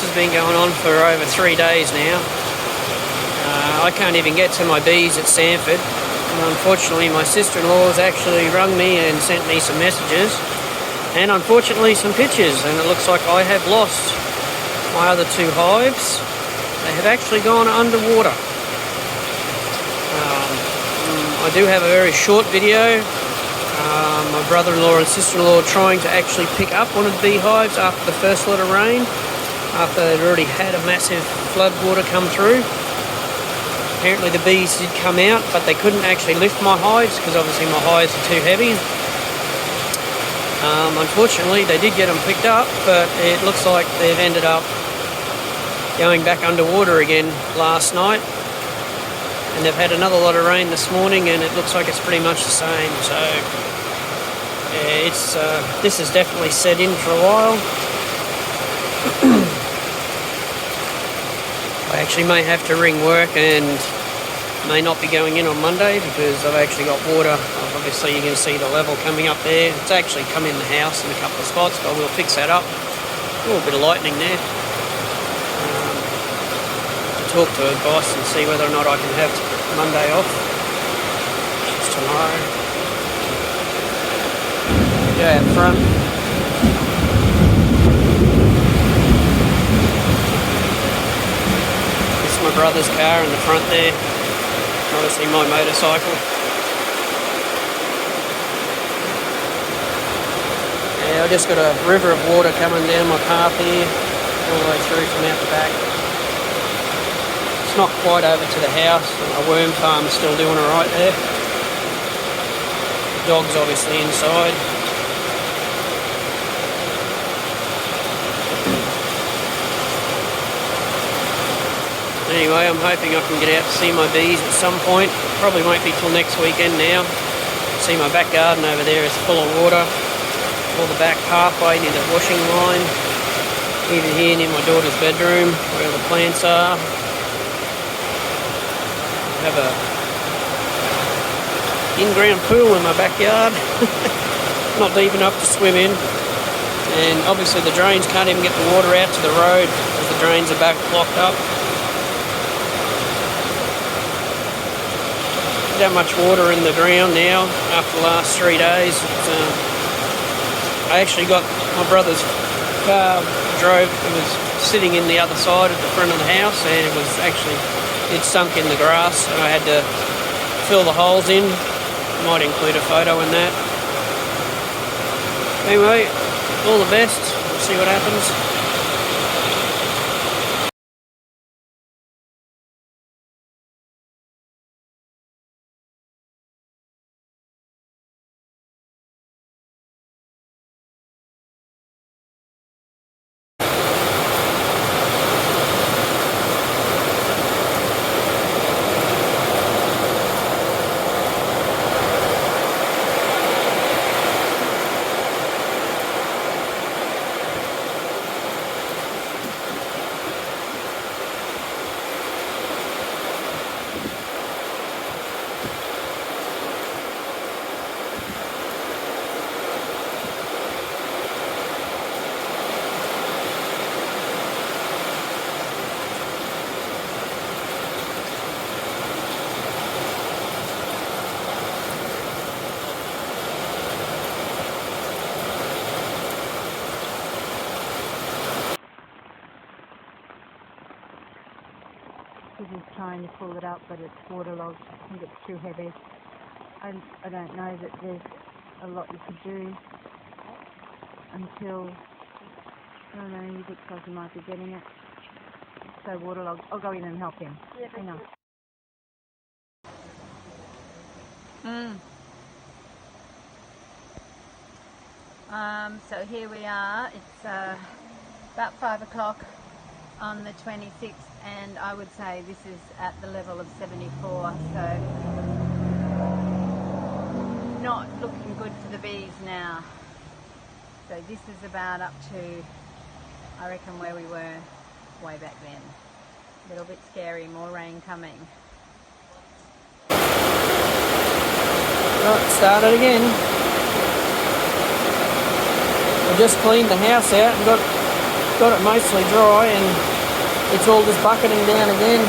has been going on for over 3 days now. I can't even get to my bees at Sanford. And unfortunately, my sister-in-law has actually rung me and sent me some messages, and unfortunately some pictures, and it looks like I have lost my other 2 hives. They have actually gone underwater. I do have a very short video. My brother-in-law and sister-in-law trying to actually pick up one of the beehives after the first lot of rain, after they'd already had a massive flood water come through. Apparently the bees did come out, but they couldn't actually lift my hives because obviously my hives are too heavy. Unfortunately, they did get them picked up, but it looks like they've ended up going back underwater again last night. And they've had another lot of rain this morning, and it looks like it's pretty much the same. So, yeah, this has definitely set in for a while. I actually may have to ring work and may not be going in on Monday because I've actually got water. Obviously, you can see the level coming up there. It's actually come in the house in a couple of spots, but we'll fix that up. A little bit of lightning there. Talk to her boss and see whether or not I can have Monday off. It's tomorrow. Go out front. This is my brother's car in the front there. Obviously my motorcycle. Yeah, I just got a river of water coming down my path here, all the way through from out the back. It's not quite over to the house. My worm farm's still doing alright there. Dog's obviously inside. Anyway, I'm hoping I can get out to see my bees at some point. Probably won't be till next weekend now. See, my back garden over there is full of water. All the back pathway near the washing line. Even here near my daughter's bedroom where the plants are. I have a in-ground pool in my backyard. Not deep enough to swim in. And obviously the drains can't even get the water out to the road because the drains are back blocked up. That much water in the ground now after the last 3 days. I actually got my brother's car drove. It was sitting in the other side at the front of the house, and it sunk in the grass, and I had to fill the holes in. Might include a photo in that. Anyway, all the best. We'll see what happens. He's trying to pull it up, but it's waterlogged. I think it's too heavy. I don't know that there's a lot you could do until, I don't know, he looks like he might be getting it. It's so waterlogged. I'll go in and help him. Yeah, hang on. So here we are. It's about 5 o'clock on the 26th, and I would say this is at the level of 74, so not looking good for the bees now. So this is about up to, I reckon, where we were way back then. A little bit scary, more rain coming. Right, started again. I just cleaned the house out and got got it mostly dry, and it's all just bucketing down again.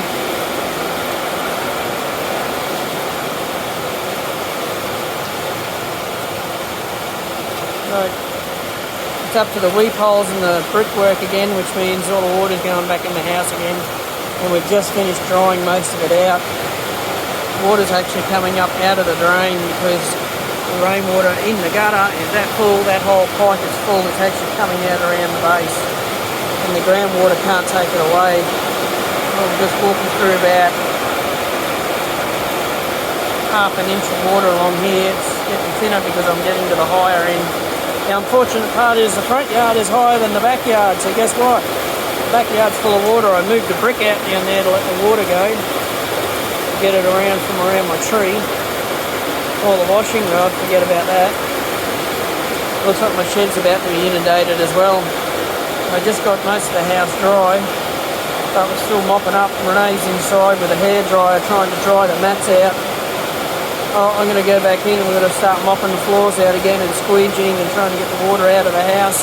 So it's up to the weep holes in the brickwork again, which means all the water's going back in the house again. And we've just finished drying most of it out. Water's actually coming up out of the drain because the rainwater in the gutter is that full, that whole pipe is full, it's actually coming out around the base. And the groundwater can't take it away. I'm just walking through about half an inch of water along here. It's getting thinner because I'm getting to the higher end. The unfortunate part is the front yard is higher than the backyard, so guess what? The backyard's full of water. I moved the brick out down there to let the water go, get it around from around my tree. All the washing rod, forget about that. Looks like my shed's about to be inundated as well. I just got most of the house dry, but we're still mopping up. Renee's inside with a hairdryer trying to dry the mats out. Oh, I'm going to go back in and we're going to start mopping the floors out again and squeegeeing and trying to get the water out of the house.